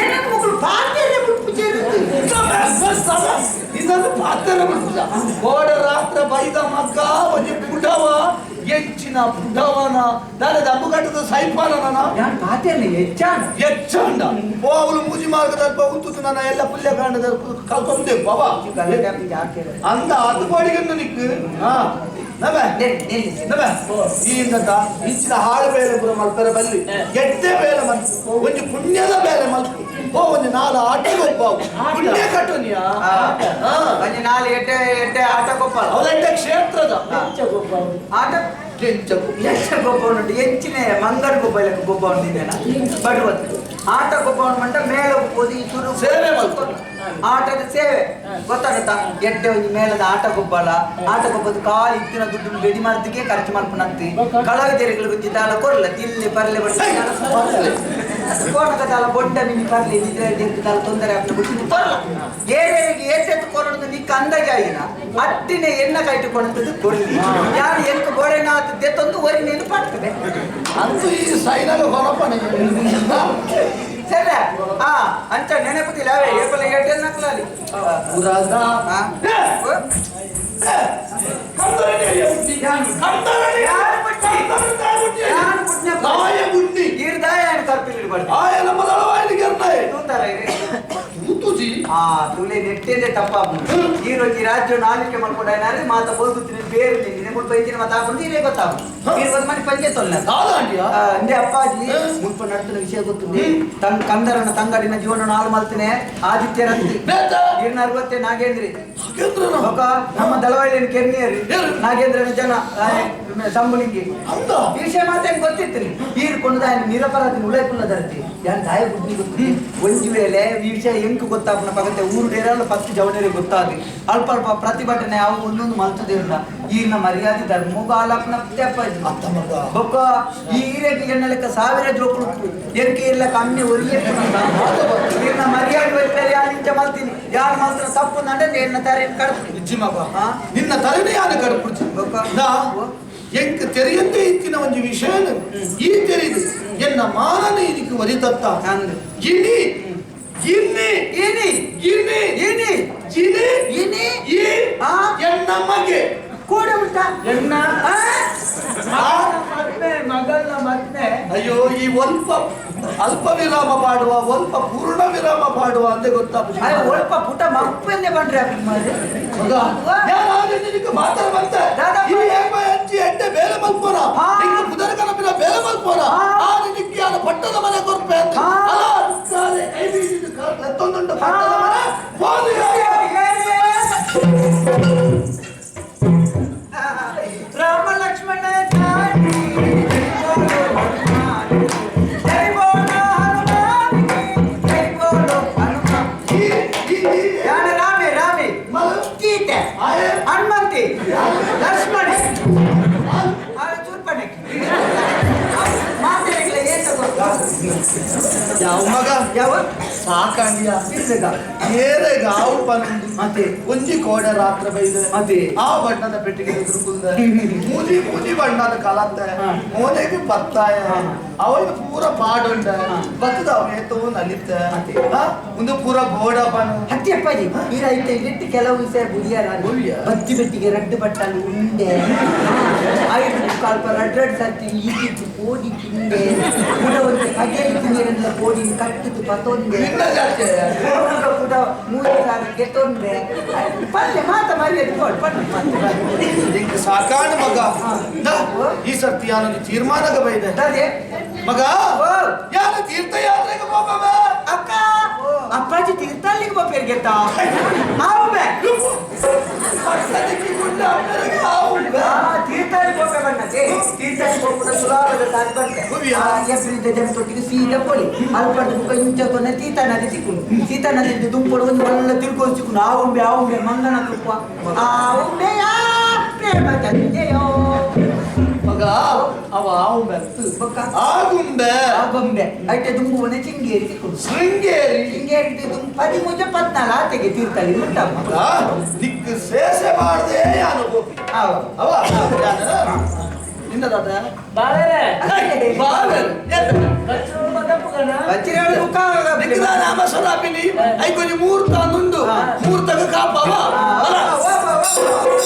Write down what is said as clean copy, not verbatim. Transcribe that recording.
ಏನಕ್ಕೆ ಮಕ್ಕಳು ಪಾತ್ರೆ ಬಿಟ್ಬಿಟ್ಟಿರುತ್ತೆ ಇದನ್ನು ಪಾತ್ರ ಗೋಡ ರಾತ್ರ ಬೈದ ಮಗ್ಗ ಒಂದು ಪುಟವ ಹೆಚ್ಚಿನ ಪುಟವನ దాని అబ్బుగట్టದ సైపాలన ಯಾನ್ ಪಾತ್ರೆ ಹೆಚ್ಚಾಂಡ ಓವಲು ಮೂಜಿ ಮಾರ್ಗದ ಉಂತು ನನ್ನ ಎಲ್ಲ ಪುಲ್ಯಕಾಂಡದ ಕಲ್ಕೊಂಡೆ ಬಾಬಾ ಅಂದ ಅದು ಬಾಡಿಗನ್ನು ನಿಕ್ಕು ಇಚ್ಚಿನ ಹಾಳು ಬೇಳೆ ಪುರ ಮಲ್ಪರ ಬಲ್ಲಿ ಎಟ್ಟೆ ಬೇಳೆ ಮಲ್ಪು ಒಂದು ಪುಣ್ಯದ ಬೇಳೆ ಮಲ್ಪು ಓ ಒಂದು ನಾಲ್ ಆಟಗೊಬ್ಬ ಪುಣ್ಯ ಕಟ್ಟುನಿಯ ಒಂದು ನಾಲ್ ಎಟ್ಟೆ ಆಟಗೊಬ್ಬ ಅವಳೆಟ್ಟೆ ಕ್ಷೇತ್ರದ ಆಟ ಗೊಬ್ಬ ಉಂಟು ಹೆಚ್ಚಿನ ಮಂಗಡ ಗೊಬ್ಬ ಗೊಬ್ಬ ಉಂಟಿದ್ದೇನ ಬರುವತ್ತು ಆಟ ಗೊಬ್ಬ ಉಂಟು ಮೇಲೆ ಓದಿ ಶುರು ಸೇವೆ ಮಲ್ಪು ಆಟದ ಸೇವೆ ಗೊತ್ತಾಗುತ್ತಾ ಎಡ್ಡೆ ಒಂದು ಮೇಲದ ಆಟ ಗೊಬ್ಬರ ಆಟ ಗೊಬ್ಬದ ಕಾಲು ಇತ್ತಿನ ದುಡ್ಡು ರೆಡಿ ಮಾಡೋದಕ್ಕೆ ಖರ್ಚು ಮಾಡ್ಕೊಂಡಂತಿ ಕಳಗ ತೆರೆಗಳು ಗೊತ್ತಿದ್ದಾಲ ಕೊರಲ್ಲ ತಿಲ್ಲಿ ಪರ್ಲೆ ಕೋಣಕದಾಲ ಬೊಡ್ಡ ನಿಮಗೆ ಪರ್ಲಿ ನಿದ್ರೆ ತೊಂದರೆ ಆಗ್ತದೆ ಗೊತ್ತಿದ್ದು ಕೊರಲ್ಲ ಏರಿಯಾಗೆ ಏಸೆತ್ತು ಕೊರಡು ನಿಕ್ಕ ಅಂದಾಜೆ ಆಗಿನ ಅಟ್ಟಿನ ಎಣ್ಣ ಕೈಟುಕೊಂಡದ್ದು ಕೊರಲಿ ಯಾರು ಎಂಕ ಗೋಡೆನಾಥ ದೆತ್ತೊಂದು ಒರಿನೇನು ಪಡ್ತದೆ ಅಂತೂ ಈ ಸೈನಗ ಹೊರಪನೆ ಸರಿ ಅಂತ ನೆನಪುದಿಲ್ಲ ಅವೇ ಏಪಲ ಏಟೆ ನಕ್ಲಲ್ಲಿ ಪುರಾದ ತಪ್ಪ ಈ రోజు ರಾಜ್ಯ ನಾಲಿಕೆ ಮಾಡ್ಕೊಂಡ ಮಾತ ಬೋಗುತ್ತೀನಿ ಬೇರೆ ನಿನ್ನೆ ಬೈತೀನಿ ಮಾತಾ ಬಂದು ಇರೇ ಗೊತ್ತಾಗ ಒಂದು ಮನೆ ಪಂಚಾಯತ್ ಅಂದೆ ಅಪ್ಪಾಜಿ ಮುಲ್ಪ ನಡ್ತಿನ ವಿಷಯ ಗೊತ್ತಿದೆ ತನ್ನ ಕಂದರನ ತಂಗಡಿನ ಜೀವನ ಹಾಳು ಮಾಡ್ತೇನೆ ಆದಿತ್ಯ ರಂತಿ ಇರ್ನ 60 ನಾಗೇಂದ್ರಿ ನಮ್ಮ ದಳವಾಯಿನ ಕೆರ್ನಿಯರಿ ನಾಗೇಂದ್ರನ ಜನ ಸಂಬಳಿಗೆ ಈ ವಿಷಯ ಮಾತೇನು ಗೊತ್ತಿತ್ತು ಹೀರ್ಕೊಂಡು ನಿರಪರಾಧಿ ಉಳೈಪುಲ್ಲ ಧರತಿ ಯಾನ್ ದಾಯ ಬುದ್ಧಿ ಗೊತ್ತಿದೆ ಒಂಜಿ ವೇಳೆ ಈ ವಿಷಯ ಎಂಕು ಗೊತ್ತಾಪನ ಪಗತ್ತೆ ಊರು ಡೇರಲ್ಲ ಫಸ್ಟ್ ಜವನರಿಗೆ ಗೊತ್ತಾಗಿ ಅಲ್ಪ ಅಲ್ಪ ಪ್ರತಿಭಟನೆ ಅವು ಒಂದೊಂದು ಮಲ್ತದಿರಲ್ಲ ಈಗಿನ ಮರ್ಯಾದೆ ಧರ್ಮೋಗ ಆಲಾಪನ ಬೊಕ್ಕ ಈ ಈರೆಗೆ ಎನ್ನಲೆಕ್ಕ 1000 ಜೋಕುಳು ಎಂಕೆ ಇಲ್ಲ ಕಮ್ಮಿ ಒರಿಯೇ ಈಗಿನ ಮರ್ಯಾದೆ ವೈಪರ್ಯ ಯಾರಿಂಚ ಮಲ್ತೀನಿ ಯಾರು ಮಾತ್ರ ತಪ್ಪು ನಡೆದು ಎನ್ನ ತಾರೆ ಕಡ್ಪು ನಿನ್ನ ತಲೆನೇ ಯಾರು ಕಡ್ಪುಡ್ಚಿ ಎಂಕ ತೆರೆಯಂತೆ ಇತ್ತಿನ ಒಂದು ವಿಷಯ ಈ ತೆರೆದು ಎನ್ನ ಮಾನನ ಇದಕ್ಕೆ ಒರಿತತ್ತ ಗಿನಿ ಗಿನ್ನಿ ಇನಿ ಗಿನಿ ಇನಿ ಗಿನಿ ಇನಿ ಈ ಎನ್ನಮ್ಮಗೆ ಕೂಡ ಉಂಟಾ ಎನ್ನ ಮಗಳನ್ನ ಮತ್ತೆ ಅಯ್ಯೋ ಈ ಅಲ್ಪ ವಿರಾಮ ಮಾಡುವ ಸ್ವಲ್ಪ ಪೂರ್ಣ ವಿರಾಮ ಮಾಡುವ ಅಂದೆ ಗೊತ್ತಾಗ ಒಲ್ಪ ಪುಟ ಮಪ್ಪನ್ನೇ ಬಂದ್ರೆ ಮಾತಾಡ ಎಡ್ಡೆ ಬೇಲೆ ಮಲ್ಪೋರ ಕುದರ ಕನಪಿನ ಬೇಲೆ ಮಲ್ಪೋರ ನಿಕ್ಕಿಯಾನ ಪಟ್ಟದ ಮನೆ ಕೊರ್ಪೆ ಅಂತ ಎತ್ತೊಂದುಂಟು ಪಟ್ಟದ ಮನೆ ರಾಮ ಲಕ್ಷ್ಮಣ ಹನುಮಂತಿ ಲಕ್ಷ್ಮಣ ಚೂರ್ಪಣೆ ಮಾತಾಡಲಿಲ್ಲ ಯಾವ ಮಗ ಯಾವ ಸಾಕಾಂಡಿಯ ಏರೆಗ ಆವು ಬಂದು ಮತ್ತೆ ಒಂಜಿ ಕೋಡೆ ರಾತ್ರ ಬೈದ ಅದೇ ಆ ಬಣ್ಣದ ಪೆಟ್ಟಿಗೆ ಎದುರುಕುಂದ ಮೂಜಿ ಮೂಜಿ ಬಣ್ಣದ ಕಲತ್ತ ಮೋನೆಗೆ ಬತ್ತಾಯ ಅವನ ಪೂರ ಪಾಡುಂಡ ಬತ್ತದ ಅವೇತೋ ನಲಿತ ಒಂದು ಪೂರ ಗೋಡ ಬಣ್ಣ ಹತ್ತಿ ಅಪ್ಪಾಜಿ ಈಗ ಐತೆ ಇಟ್ಟು ಕೆಲವು ವಿಷಯ ಬುಡಿಯಾರ ಬತ್ತಿ ಬೆಟ್ಟಿಗೆ ರಡ್ಡು ಬಟ್ಟಲು ಉಂಡೆ 5 ಕಾಲ್ಪ ರಡ್ರಡ್ ಸರ್ತಿ ಈಗಿದ್ದು ಕೋಡಿ ತಿಂದೆ ಕೂಡ ಒಂದು ಕಗೆಯಲ್ಲಿ ತಿಂದಿರಲ್ಲ ಕೋಡಿ ಕಟ್ಟಿದ್ದು ಪತ್ತೊಂದೆ ಕೂಡ 3000 ಗೆತ್ತೊಂದೆ ಪಲ್ಲೆ ಮಾತ ಮರ್ಯಾದೆ ಕೊಡು ಪಲ್ಲೆ ಸಾಕಾಣ ಮಗ ಈ ಸರ್ತಿ ಯಾನೊಂದು ತೀರ್ಮಾನಗ ಬೈದೆ ಮಗ ಯಾರು ತೀರ್ಥಯಾತ್ರೆಗೆ ಹೋಗವ ಅಕ್ಕ ಅಪ್ಪಾಜಿ ತೀರ್ಥಲ್ಲಿಗೆ ಹೋಗ್ಬೇರು ಗೆತ್ತ ಹಾವುಬೆ ತೀರ್ಥಲ್ಲಿಗೆ ಹೋಗ್ಬೇಕನ್ನಕ್ಕೆ ತೀರ್ಥಲ್ಲಿಗೆ ಹೋಗ್ಬಿಟ್ಟು ಸುರಾರದ ತಾನು ಬಂದೆ ಎಬ್ರಿದ್ದ ಜನಪಟ್ಟಿಗೆ ಸೀದಾ ಕೊಡಿ ಅಲ್ಪಟ್ಟು ಮುಖ ಇಂಚಕೊನ್ನ ಸೀತಾ ನದಿ ಸಿಕ್ಕುನು ಸೀತಾ ನದಿ ದುಂಪಡು ಒಂದು ಒಳ್ಳೆ ತಿಳ್ಕೊಂಡು ಸಿಕ್ಕುನು ಆವುಂಬೆ ಮಂಗನ ತುಪ್ಪ ಆವುಂಬೆಯ ಪ್ರೇಮ ತಂದೆಯೋ ಮಗ ಅವ ಆವುಂಬೆ ಆಗುಂಬೆ ಐತೆ ದುಂಬುವನೆ ಚಿಂಗೇರಿ ಸಿಕ್ಕುನು ಶೃಂಗೇರಿ ದುಂಬು 13-14 ಆತೆಗೆ ತೀರ್ಥಲ್ಲಿ ಉಂಟಮ್ಮ ದಿಕ್ಕು ಸೇಸೆ ಮಾಡದೆ ಯಾನು ಗೋಪಿ ಅವ ನಿನ್ನದಾದ ಬಾರೆ ಬಚ್ಚು ಮದಪ್ಪಗನ ವಜ್ರ ಮುಖ ನಾಮ ಸ್ವರಾಪಿನಿ ಐ ಕೊಂಚ ಮುಹೂರ್ತ ಅಂದುಂಡು ಮುಹೂರ್ತಗ ಕಾಪವ